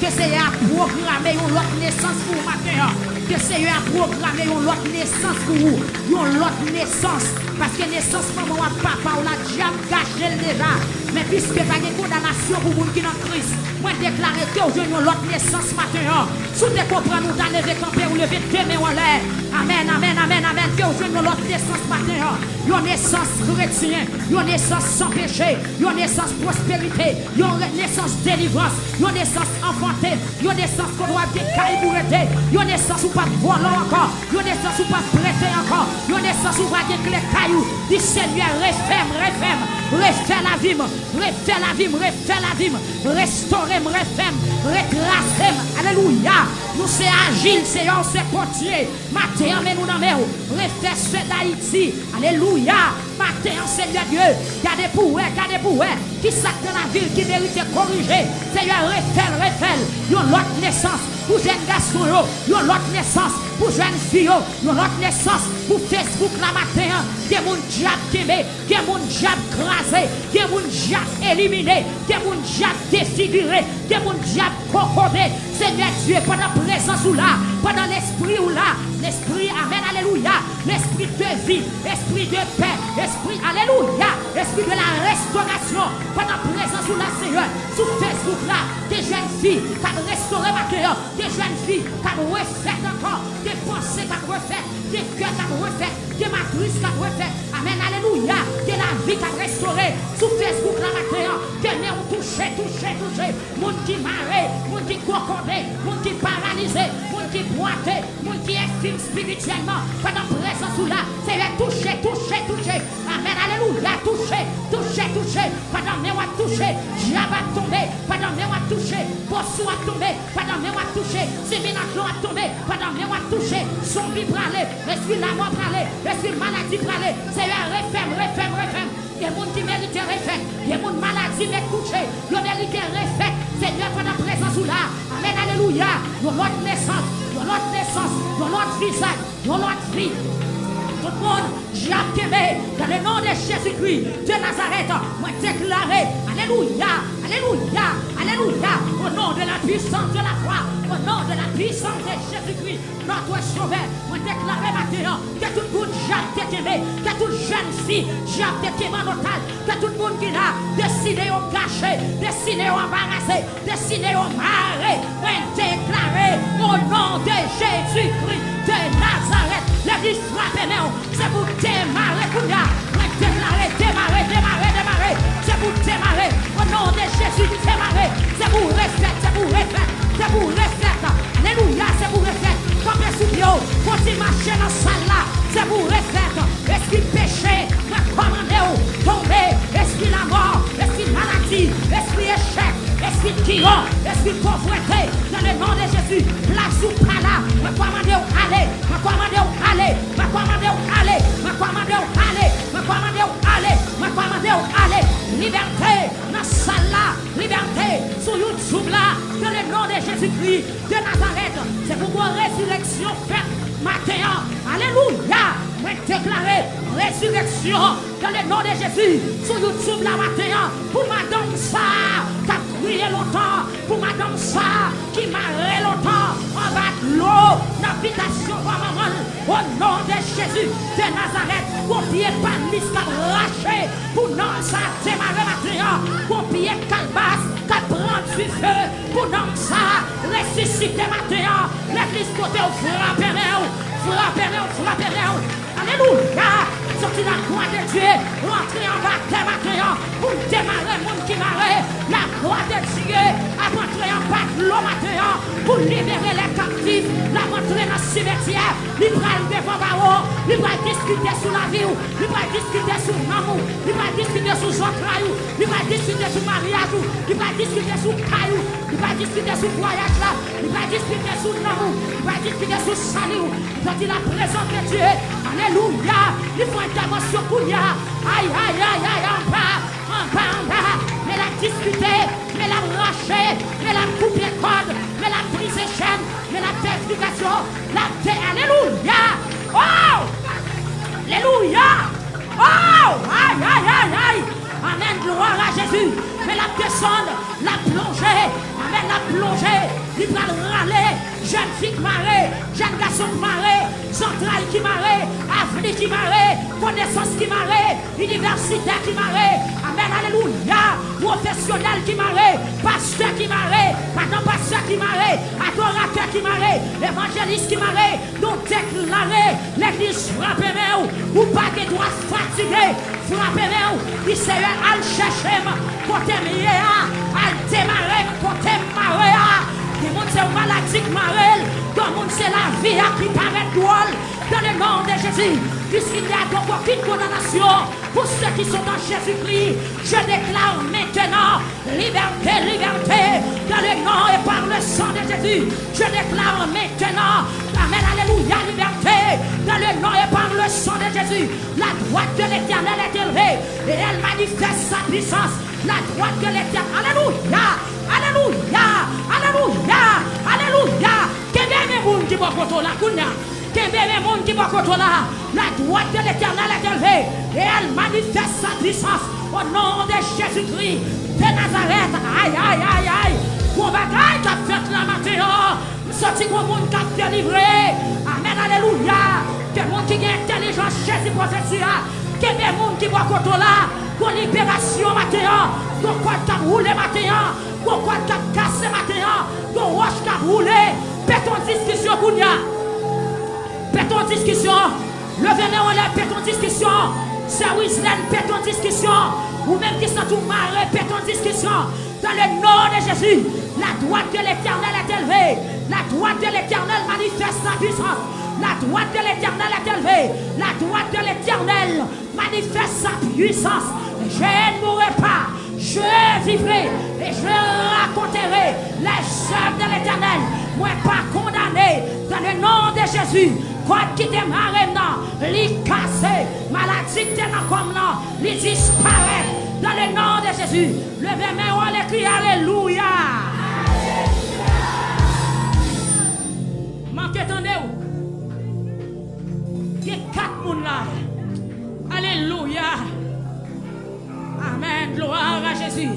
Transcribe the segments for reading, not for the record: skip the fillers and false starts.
Que c'est à programmer une autre naissance pour matin. Que c'est à programmer une autre naissance pour vous. Une autre naissance. Parce que naissance, maman ou papa, on a déjà gâché déjà. Mais puisque pas de condamnation pour vous qui sont en Christ, moi déclare que vous avez une autre naissance matin. Si vous comprenez, nous allons lever camper ou lever deux mains en l'air. Amen, amen, amen, amen. Que vous avez une autre naissance matin. Une naissance chrétienne, une naissance sans péché, une naissance prospérité, une naissance délivrance, une naissance enfantée, une naissance qu'on doit bien caillebourrer, une naissance où pas voler encore, une naissance où pas prêter encore, une naissance où pas bien les cailloux. Dis Seigneur, refais la vie, refais la vie, refais la vie, restaurer, refais, retracer. Alléluia. Nous c'est agile, Seigneur, c'est portier. Matin, mais nous dans mer, refais ce d'Haïti. Alléluia. Matin, Seigneur Dieu, gardez pour vous, qui sac dans la ville qui mérite corriger. Seigneur, refais, une autre naissance pour jeunes garçons, une autre naissance pour jeunes filles, une autre naissance pour Facebook la matin. Des gens diable quémé, des gens diable crasé, des gens diable éliminé, des gens diable défiguré, des gens diable cocodé. Seigneur Dieu, pendant la présence ou là, pendant l'esprit ou là, l'esprit, amen, alléluia, l'esprit de vie, esprit de paix, esprit, alléluia, esprit de la restauration, pendant la présence ou là, Seigneur, sur Facebook là, des jeunes filles qui ont restauré ma cœur, des jeunes filles qui ont refait encore, des pensées qui ont refait, des cœurs qui ont refait, des matrices qui ont refait, amen, alléluia, de la vie qui a restauré, sur Facebook là, ma cœur, des mains ont touché, monde qui marre, monde qui cocodé, monde qui paralysé, monde qui boité, monde qui est film spirituellement, pendant la présence ou là, Seigneur, touché, amen, alléluia, touché, pendant mes a touché, Java a tombé, pendant mes a touché, Bossou a tombé, pendant mes a touché, Siminaclo a tombé, pendant mes a touché, zombie pralé, esprit la mort pralé, esprit maladie pralé, Seigneur, refais. Il y a des gens qui méritent refait, il y a des gens maladie mais couché, ils méritent refait, Seigneur, pendant la présence ou là, amen, alléluia, nous notre naissance, nous notre visage, nous notre vie. Tout le monde, j'ai appelé dans le nom de Jésus-Christ de Nazareth, moi déclaré, alléluia, au nom de la puissance de la croix, au nom de la puissance de Jésus-Christ, notre sauveur, moi déclaré maintenant que tout le monde j'ai aimé, que toute jeune fille j'ai aimé en otage, que tout le monde qui a décidé au gâcher, décidé au embarrasser, décidé au marrer, moi déclaré au nom de Jésus-Christ de Nazareth. L'église frappe nous, c'est pour démarrer, démarrer, c'est pour démarrer, au nom de Jésus, démarrer, c'est pour refaire, alléluia, c'est pour refaire, comme les sous-bio, continue marcher dans la salle là, c'est pour refaire, esprit péché, commandez-vous, tomber, esprit la mort, esprit maladie, esprit échec, esprit tyran, esprit pauvreté, dans le nom de Jésus, place ou pas là, commandez-vous, allez, liberté, dans la salle là, liberté, sur YouTube là, dans le nom de Jésus-Christ de Nazareth, c'est pour moi résurrection faite matin, alléluia, moi déclarer résurrection dans le nom de Jésus, sur YouTube là matin, pour madame ça, qui a crié longtemps, pour madame ça, qui m'a longtemps, en bas de l'eau, l'habitation pour maman, au nom de Jésus de Nazareth, pour pied pas liste raché, pour non ça démarrer matin, pour pied calbas, qui prend du feu, pour non ça ressusciter matin, l'église côté frappez alléluia, sorti la croix de Dieu, rentrer en bas de matin, pour démarrer mon qui marre, la croix de Dieu, à rentrer en bas de l'eau matin, pour libérer les captifs, la rentrer dans le cimetière, libérer devant Baron, libérer discuter sur la vie, libérer discuter sur l'amour, libérer discuter sur son traillou, libérer discuter sur mariage, libérer discuter sur caillou, libérer discuter sur voyage là, libérer discuter sur l'amour, libérer discuter sur salut, quand il a présenté Dieu, alléluia, il faut intervention pour y aïe, en bas, mais la discuter, mais la racher, mais la couper les cordes, mais la briser chaîne, mais la purification, la paix, alléluia, oh, alléluia, oh, aïe, amen, gloire à Jésus, mais la descendre, la plonger, amen, la plonger. songer, il va râler, jeune fille qui marée, jeune garçon qui marée, centrale qui marée, avenue qui marée, connaissance qui marée, universitaire qui marée, amen, alléluia, professionnel qui marée, pasteur qui marée, pardon, pasteur qui marée, adorateur qui marée, évangéliste qui marée, donc déclarer l'église frappez-moi, ou pas que doit fatiguer, frappez-moi, il s'est à chercher, côté mieux, à démarrer, côté marée, tout le monde c'est une maladie qui marée, tout le monde c'est la vie qui paraît drôle, dans le nom de Jésus, puisqu'il n'y a donc aucune condamnation pour ceux qui sont en Jésus-Christ, je déclare maintenant liberté, liberté, dans le nom et par le sang de Jésus, je déclare maintenant, amen, alléluia, liberté, dans le nom et par le sang de Jésus, la droite de l'Éternel est élevée et elle manifeste sa puissance, la droite de l'Éternel, alléluia, alléluia, alléluia, alléluia, que bien les gens qui vont contre la counia. La droite de l'Éternel est élevée et elle manifeste sa puissance au nom de Jésus-Christ de Nazareth. Aïe, aïe, aïe, aïe. Pour bagaille qui a fait la matin, sorti pour le monde qui a délivré. Amen, alléluia. Que le monde qui a intelligence, Jésus prophétie. Que des gens qui voient contre là, pour libération matin, pour quoi qui a roulé matin, pour quoi qui a cassé matin, pour roche qui a roulé. Pétons discussion, Kounia. Pétons discussion, levez-moi en l'air, pétons discussion, Saint-Wislen, pétons discussion, ou même qui sont tout marrés, pétons discussion, dans le nom de Jésus, la droite de l'Éternel est élevée, la droite de l'Éternel manifeste sa puissance, la droite de l'Éternel est élevée, la droite de l'Éternel manifeste sa puissance, je ne mourrai pas, je vivrai et je raconterai les œuvres de l'Éternel, moi pas condamné, dans le nom de Jésus. Quoi qui démarre maintenant, les casser, maladie qui est comme là, les disparaît dans le nom de Jésus. Levez-moi, on les crie alléluia. Manquez attendez-vous. Il y a 4 personnes là. Alléluia. Amen. Gloire à Jésus.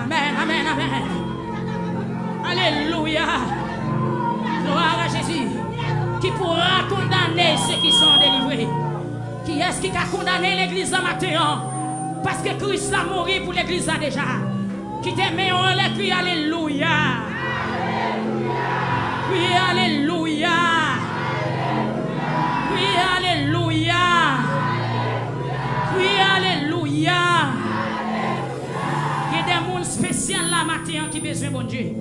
Amen, amen, amen. Alléluia. Gloire à Jésus. Qui pourra condamner ceux qui sont délivrés? Qui est-ce qui a condamné l'église en matin? Parce que Christ a mouru pour l'église déjà. Qui t'aime en les crie alléluia. Oui, alléluia. Oui, alléluia. Oui, alléluia. Il y a des gens spéciaux là matin qui besoin bon Dieu.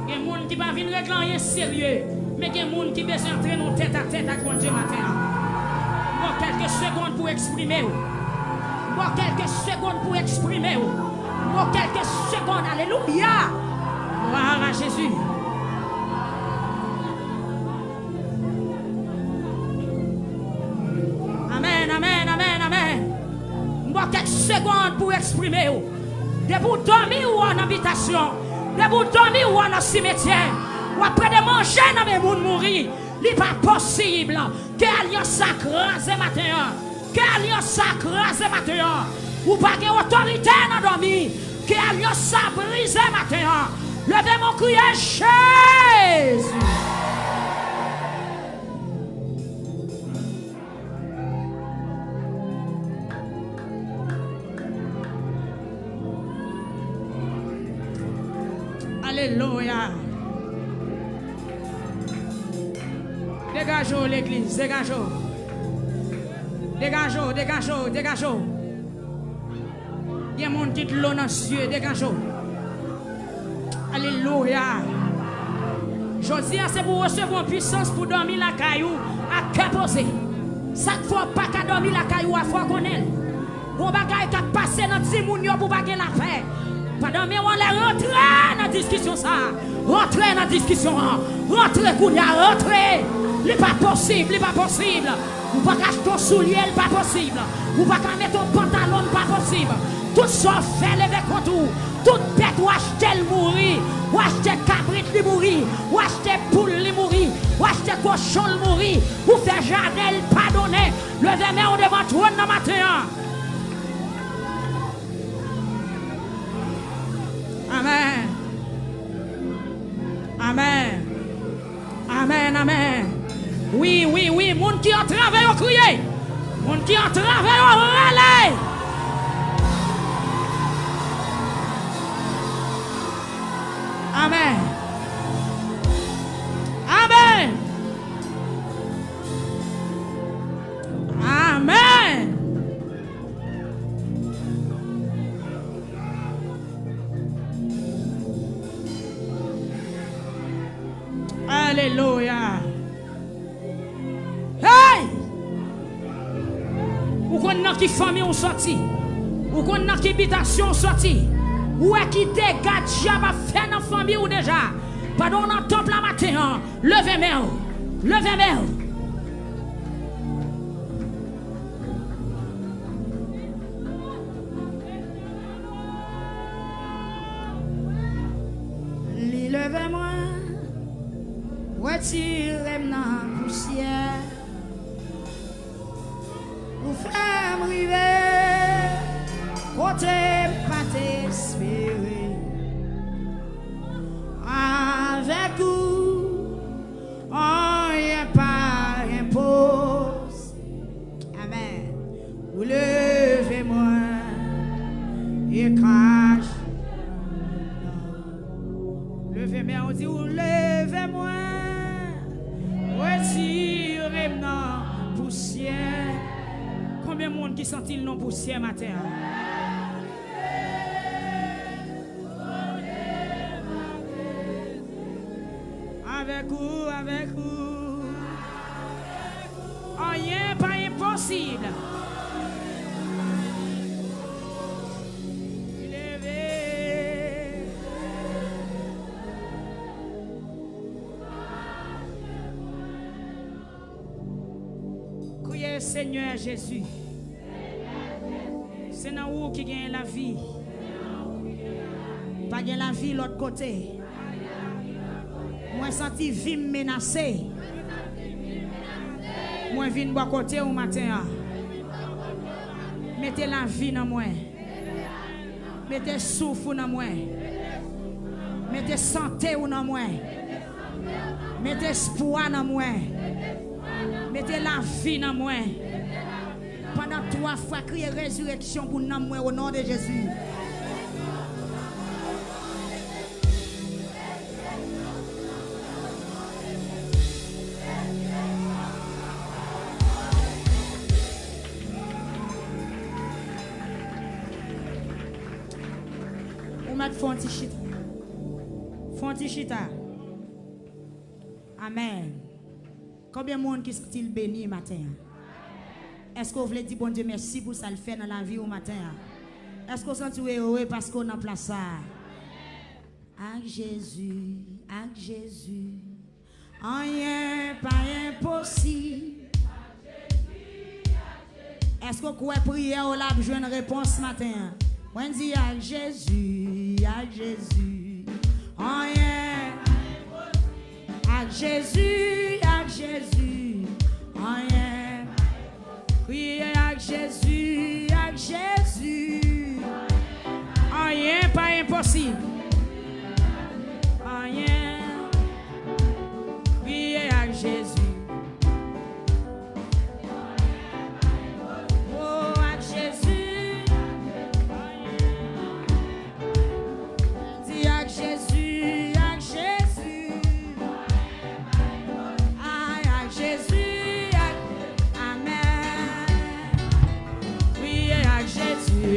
Il y a des gens qui ne viennent pas régler rien sérieux, mais il y a des gens qui besoin d'entrer dans tête à tête avec bon Dieu matin. Bon, quelques secondes pour exprimer. Bon, quelques secondes pour exprimer. Bon, quelques secondes. Alléluia. Gloire à Jésus. Amen, amen, amen, amen. Bon, quelques secondes pour exprimer. De vous dormir ou en habitation. De vous dormir ou en cimetière. Ou après de manger dans les gens mourir. Il n'est pas possible que l'alliance s'accrase matin. Que l'alliance s'accrase matin. Ou pas de autorité dans dormir. Que l'alliance s'abrise matin. Levez mon cri à Jésus. Alléluia. Dégageons l'église, dégageons. Dégageons, dégageons, dégageons. Il y a mon petit l'eau dans les yeux, dégageons. Alléluia. Je dis, c'est pour recevoir puissance pour dormir la caillou à cœur posé. Ça ne faut pas qu'à dormir la caillou à foi qu'on est. Bon bagay qui a passé dans 10 moun pour baguer la paix. Pendant que on les rentre dans la discussion ça. Rentrez dans la discussion. Rentrez, Kounia, rentrez. Il n'est pas possible, il n'est pas possible. Vous ne pouvez pas acheter ton soulier, il n'est pas possible. Vous ne pouvez pas mettre ton pantalon, il n'est pas possible. Tout ça fait lever contre vous. Toute bête ou acheter le mourir. Ou acheter cabrit le mourir. Ou acheter poule le mourir. Ou acheter cochon le mourir. Ou faire jardin le pardonner. Levez-moi devant trône dans matin. Amen. Amen, amen. Oui, oui, oui. Moun qui a travaillé au crier. Moun qui a travaillé au relais. Amen. Amen. Amen. Alléluia. Hey! Ou qu'on n'a qui famille on sorti. Ou qu'on n'a qui habitation sorti. Ou est qui dégage jamais fait dans famille ou déjà. Pardon dans temple la matin. Levez main. Levez main. Levez-moi. Retirez-moi dans la poussière. Vous faites m'river. Côté pas t'espérer. Avec vous, rien pas imposé. Amen. Vous levez-moi et crache. Levez-moi, on dit, vous levez-moi. Retirez-moi dans la poussière. Combien de monde qui sent-il non poussière matin? Avec vous, avec vous. Rien pas impossible. Levez. Criez Seigneur Jésus. C'est dans où qui gagne la vie. Pas gagne la vie l'autre côté. Moi senti vie menacée. Moi viens boire côté au matin. Mettez la vie dans moi. Mettez souffle dans moi. Mettez santé dans moi. Mettez espoir dans moi. Mettez la vie dans moi. Pendant 3 fois, criez résurrection pour nous au nom de Jésus. Ou mettre fonti chita. Fonti chita. Amen. Combien de monde qui sont-ils bénis matin? Est-ce que vous voulez dire bon Dieu merci pour ça le fait dans la vie au matin? Est-ce que vous sentez heureux parce qu'on a place ça? Avec Jésus, rien pas impossible. Est-ce que vous pouvez prier ou la besoin de réponse ce matin? On dit avec Jésus, rien. Avec Jésus, rien. Priez avec Jésus, rien pas impossible. Rien. Priez avec Jésus. Oh, avec Jésus. Dis avec Jésus, avec Jésus. Amen. Priez avec Jésus,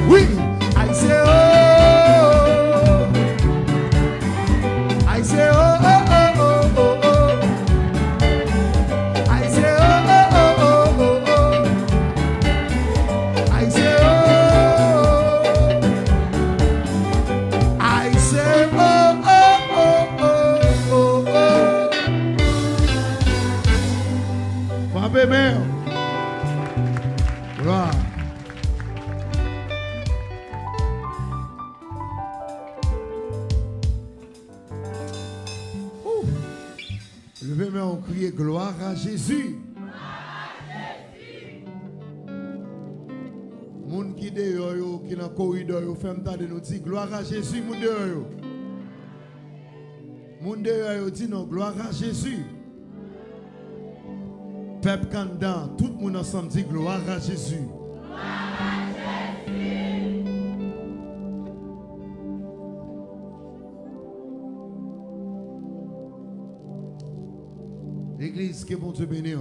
Oui, I say oh. I say oh oh oh oh oh oh. I say oh oh oh oh oh. I say oh. I say oh oh oh oh oh oh. Frappez mère. Voilà. Levez main, on crie gloire à Jésus. Moun qui dehors yo, qui dans corridor yo, fait m'tande nous dit gloire à Jésus moun dehors yo. Moun dehors yo dit non gloire à Jésus. Peuple candidat, tout le monde ensemble dit gloire à Jésus. Gloire à Jésus. L'église, que bon Dieu bénisse.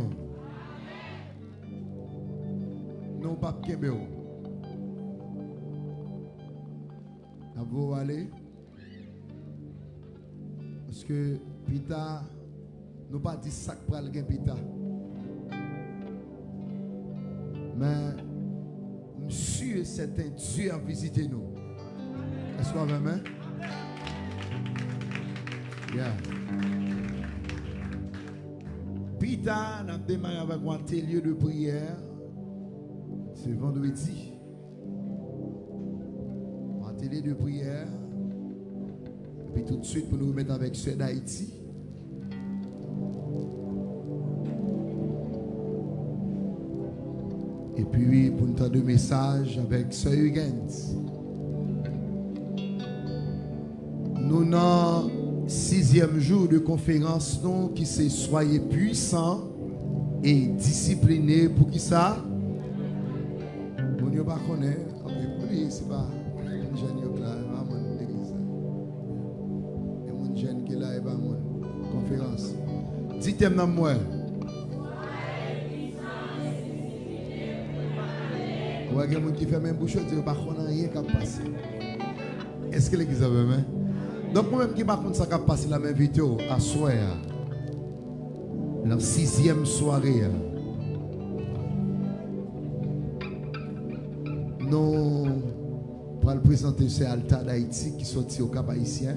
Non, pas Kébéo. Vous allez. Parce que Pita, nous pas dit ça pour aller Pita. Mais monsieur et certain Dieu a visité nous. Est-ce qu'on va même? Yeah. Pita n'a démarré avec un atelier de prière. C'est vendredi. Un atelier de prière. Et puis tout de suite pour nous remettre avec ceux d'Haïti. Et puis pour nous donner un message avec Sœur Huygens. Nous avons 6e jour de conférence non, qui c'est soyez puissants et disciplinés pour qui ça? Vous ne pas connaître. C'est pas un jeune qui est là, pas mon église. Et mon jeune qui est là, et pas mon conférence. Dites-moi moi. Il y a des gens qui font même bouche, ils ne savent pas rien qui passe. Est-ce que l'église a même? Donc, moi-même qui ne sais pas ce qui passe, la même vidéo à soir, la 6e soirée. Nous allons présenter ce altar d'Haïti qui sorti au Cap Haïtien.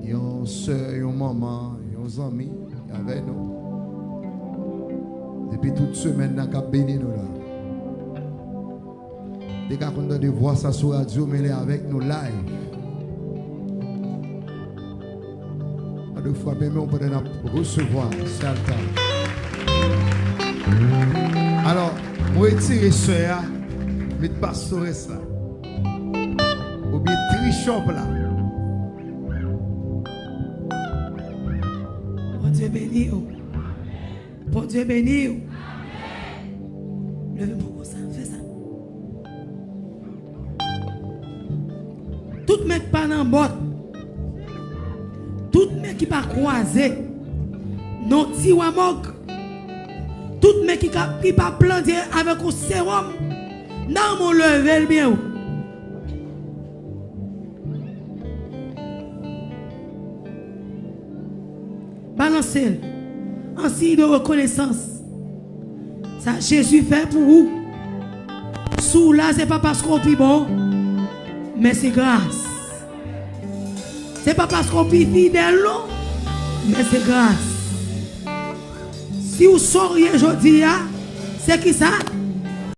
Il y a une soeur, une maman, un ami avec nous. Depuis toute semaine, nous avons béni nous là. Dès qu'on a de voir ça sur la radio, mais avec nous live. Deux fois, mais on peut recevoir cet altar. Alors, pour retirer ça, mais pastorer ça. Ou bien trichop là. Bon Dieu béni. Bon Dieu béni. Levez beaucoup ça, fais ça. Tout mec pas dans botte. Tout mec qui pas croisé. Non ti wa mok. Tout mec qui pas planté avec un sérum. Non mon level bien. Balancez en signe de reconnaissance. Ça Jésus fait pour vous. Sous là, c'est pas parce qu'on est bon, mais c'est grâce. C'est pas parce qu'on est fidèle, mais c'est grâce. Si vous sauriez aujourd'hui, c'est qui ça?